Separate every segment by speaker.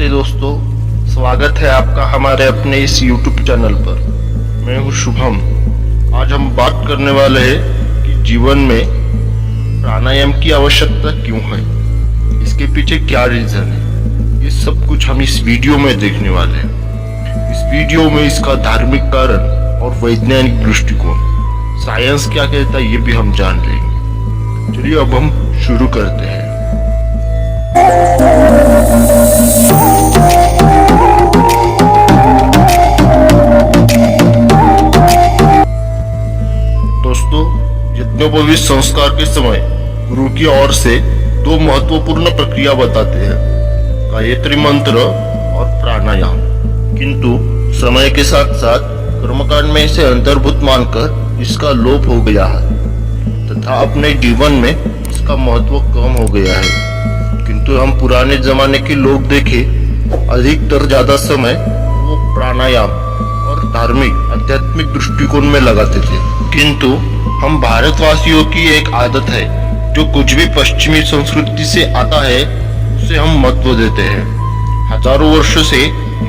Speaker 1: नमस्ते दोस्तों, स्वागत है आपका हमारे अपने इस YouTube चैनल पर। मैं हूँ शुभम। आज हम बात करने वाले हैं कि जीवन में प्राणायाम की आवश्यकता क्यों है, इसके पीछे क्या रीजन है। ये सब कुछ हम इस वीडियो में देखने वाले हैं। इस वीडियो में इसका धार्मिक कारण और वैज्ञानिक दृष्टिकोण, साइंस क्या कहता है, ये भी हम जान लेंगे। चलिए अब हम शुरू करते हैं। दोस्तों, यज्ञोपवीत संस्कार के समय गुरु की ओर से दो महत्वपूर्ण प्रक्रिया बताते हैं, गायत्री मंत्र और प्राणायाम। किंतु समय के साथ साथ कर्मकांड में इसे अंतर्भूत मानकर इसका लोप हो गया है तथा अपने जीवन में इसका महत्व कम हो गया है। किंतु हम पुराने जमाने के लोग देखे, अधिकतर ज्यादा समय वो प्राणायाम और धार्मिक आध्यात्मिक दृष्टिकोण में लगाते थे। किंतु हम भारतवासियों की एक आदत है, जो कुछ भी पश्चिमी संस्कृति से आता है उसे हम महत्व देते हैं। हजारों वर्षों से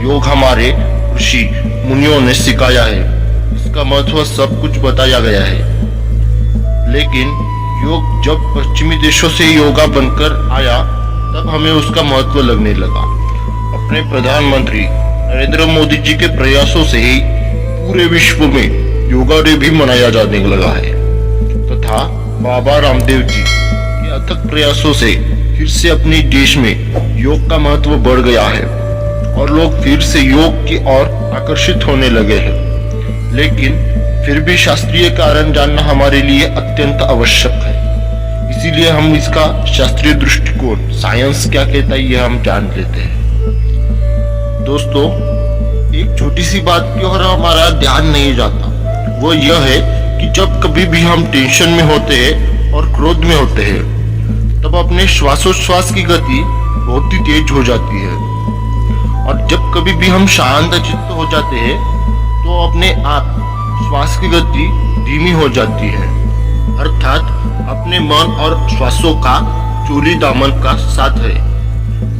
Speaker 1: योग हमारे ऋषि मुनियों ने सिखाया है, इसका महत्व सब कुछ बताया गया है। लेकिन योग जब पश्चिमी देशों से योगा बनकर आया तब हमें उसका महत्व लगने लगा। अपने प्रधानमंत्री नरेंद्र मोदी जी के प्रयासों से ही पूरे विश्व में योगा डे भी मनाया जाने लगा है तथा बाबा रामदेव जी के अथक प्रयासों से फिर से अपने देश में योग का महत्व बढ़ गया है और लोग फिर से योग की ओर आकर्षित होने लगे हैं। लेकिन फिर भी शास्त्रीय कारण जानना हमारे लिए अत्यंत आवश्यक है। इसीलिए हम इसका शास्त्रीय दृष्टिकोण, साइंस क्या कहता है, ये हम जान लेते हैं। दोस्तों, एक छोटी सी बात की ओर हमारा ध्यान नहीं जाता, वो यह है कि जब कभी भी हम टेंशन में होते हैं और क्रोध में होते हैं तब अपने श्वासोच्छ्वास की गति बहुत ही तेज हो जाती है, और जब कभी भी हम शांत चित्त हो जाते हैं तो अपने आप श्वास की गति धीमी हो जाती है। अर्थात अपने मन और श्वासों का चोली दामन का साथ है।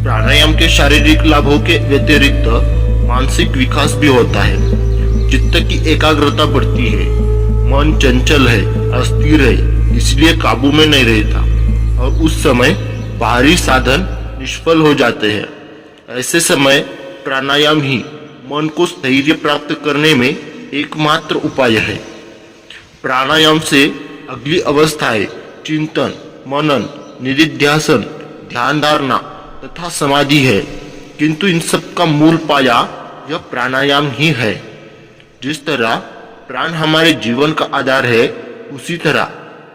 Speaker 1: प्राणायाम के शारीरिक लाभों के व्यतिरिक्त मानसिक विकास भी होता है। चित्त की एकाग्रता बढ़ती है, मन चंचल है, अस्थिर है, इसलिए काबू में नहीं रहता और उस समय बाहरी साधन निष्फल हो जाते हैं। ऐसे समय प्राणायाम ही मन को स्थैर्य प्राप्त करने में एकमात्र उपाय है। प्राणायाम से अगली अवस्थाएं चिंतन, मनन, निधिध्यासन, ध्यान धारणा तथा समाधि है। किंतु इन सब का मूल पाया यह प्राणायाम ही है। जिस तरह प्राण हमारे जीवन का आधार है, उसी तरह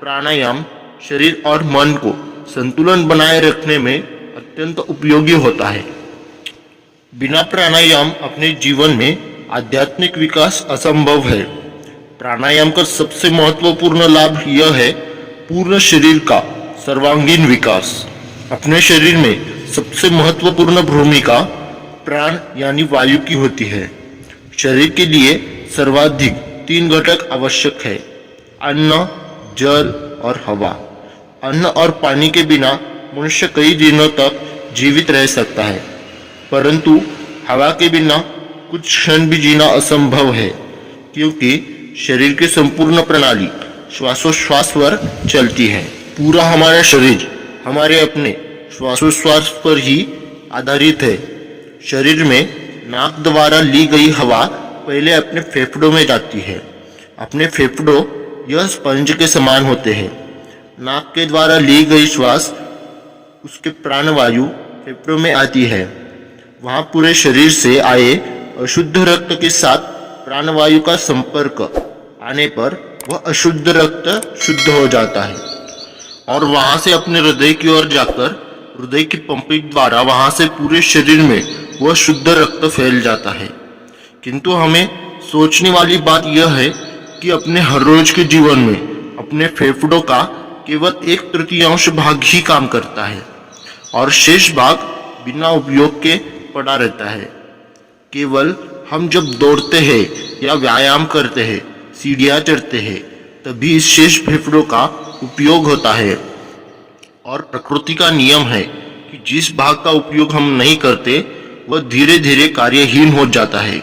Speaker 1: प्राणायाम शरीर और मन को संतुलन बनाए रखने में अत्यंत उपयोगी होता है। बिना प्राणायाम अपने जीवन में आध्यात्मिक विकास असंभव है। प्राणायाम का सबसे महत्वपूर्ण लाभ यह है पूर्ण शरीर का सर्वांगीण विकास। अपने शरीर में सबसे महत्वपूर्ण भूमिका प्राण यानी वायु की होती है। शरीर के लिए सर्वाधिक 3 घटक आवश्यक है, अन्न, जल और हवा। अन्न और पानी के बिना मनुष्य कई दिनों तक जीवित रह सकता है, परंतु हवा के बिना कुछ क्षण भी जीना असंभव है, क्योंकि शरीर की संपूर्ण प्रणाली श्वासोच्छ्वास पर चलती है। पूरा हमारा शरीर हमारे अपने श्वासोच्छ्वास पर ही आधारित है। शरीर में नाक द्वारा ली गई हवा पहले अपने फेफड़ों में जाती है। अपने फेफड़ों यह स्पंज के समान होते हैं। नाक के द्वारा ली गई श्वास, उसके प्राणवायु फेफड़ों में आती है। वहां पूरे शरीर से आए अशुद्ध रक्त के साथ प्राणवायु का संपर्क आने पर वह अशुद्ध रक्त शुद्ध हो जाता है और वहां से अपने हृदय की ओर जाकर हृदय की पंपिंग द्वारा वहां से पूरे शरीर में वह शुद्ध रक्त फैल जाता है। किंतु हमें सोचने वाली बात यह है कि अपने हर रोज के जीवन में अपने फेफड़ों का केवल 1/3 भाग ही काम करता है और शेष भाग बिना उपयोग के पड़ा रहता है। केवल हम जब दौड़ते हैं या व्यायाम करते हैं, सीढ़ियां चढ़ते हैं, तभी इस शेष फेफड़ों का उपयोग होता है। और प्रकृति का नियम है कि जिस भाग का उपयोग हम नहीं करते वह धीरे धीरे कार्यहीन हो जाता है।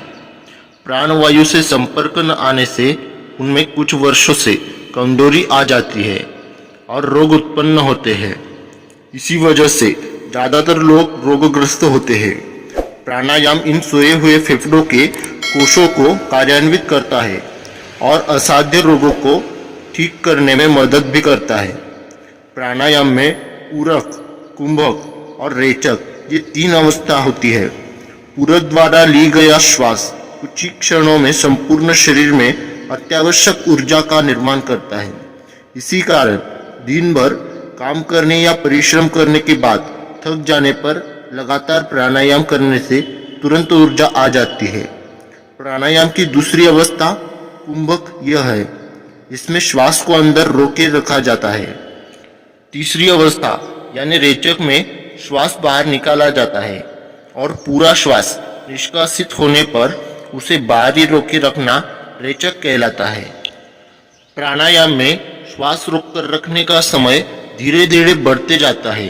Speaker 1: प्राणवायु से संपर्क न आने से उनमें कुछ वर्षों से कमजोरी आ जाती है और रोग उत्पन्न होते हैं। इसी वजह से ज्यादातर लोग रोगग्रस्त होते हैं। प्राणायाम इन सोए हुए फेफड़ों के कोशों को कार्यान्वित करता है और असाध्य रोगों को ठीक करने में मदद भी करता है। प्राणायाम में पूरक, कुंभक और रेचक ये 3 अवस्था होती है। पूरक द्वारा ली गया श्वास कुछ ही क्षणों में संपूर्ण शरीर में अत्यावश्यक ऊर्जा का निर्माण करता है। इसी कारण दिन भर काम करने या परिश्रम करने के बाद थक जाने पर लगातार प्राणायाम करने से तुरंत ऊर्जा आ जाती है। प्राणायाम की दूसरी अवस्था कुंभक यह है, इसमें श्वास को अंदर रोके रखा जाता है। तीसरी अवस्था यानी रेचक में श्वास बाहर निकाला जाता है और पूरा श्वास निष्कासित होने पर उसे बाहर ही रोके रखना रेचक कहलाता है। प्राणायाम में श्वास रोककर रखने का समय धीरे धीरे बढ़ते जाता है।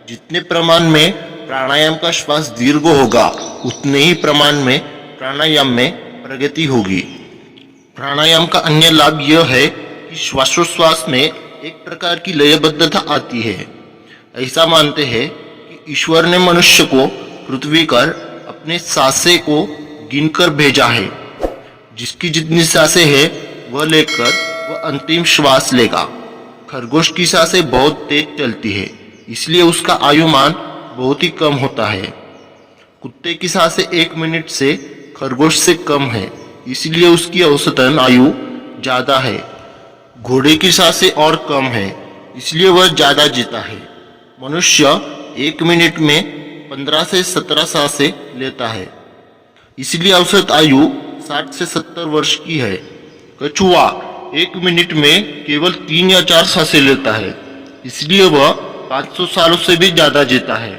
Speaker 1: जितने प्रमाण में प्राणायाम का श्वास दीर्घ होगा उतने ही प्रमाण में प्राणायाम में प्रगति होगी। प्राणायाम का अन्य लाभ यह है कि श्वासोच्छ्वास में एक प्रकार की लयबद्धता आती है। ऐसा मानते हैं कि ईश्वर ने मनुष्य को पृथ्वी पर अपने सांसें को गिनकर भेजा है। जिसकी जितनी सांसें हैं वह लेकर वह अंतिम श्वास लेगा। खरगोश की सांसें बहुत तेज चलती है, इसलिए उसका आयुमान बहुत ही कम होता है। कुत्ते की सांसें 1 मिनट से खरगोश से कम है, इसलिए उसकी औसतन आयु ज्यादा है। घोड़े की सांसें और कम है, इसलिए वह ज्यादा जीता है। मनुष्य 1 मिनट में 15 से 17 सांसें लेता है, इसलिए औसत आयु 60 से 70 वर्ष की है। कछुआ 1 मिनट में केवल 3 या 4 सांसें लेता है, इसलिए वह 500 सालों से भी ज्यादा जीता है।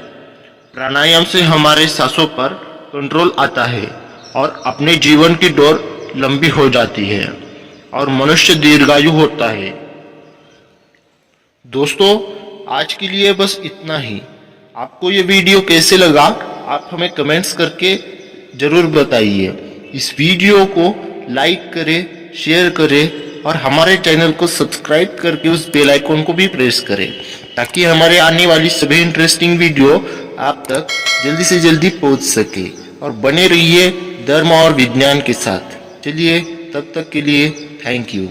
Speaker 1: प्राणायाम से हमारे सांसों पर कंट्रोल आता है और अपने जीवन की दौर लंबी हो जाती है और मनुष्य दीर्घायु होता है। दोस्तों, आज के लिए बस इतना ही। आपको ये वीडियो कैसे लगा आप हमें कमेंट्स करके जरूर बताइए। इस वीडियो को लाइक करें, शेयर करें और हमारे चैनल को सब्सक्राइब करके उस बेल आइकन को भी प्रेस करें ताकि हमारे आने वाली सभी इंटरेस्टिंग वीडियो आप तक जल्दी से जल्दी पहुंच सके। और बने रहिए धर्म और विज्ञान के साथ। चलिए, तब तक के लिए थैंक यू।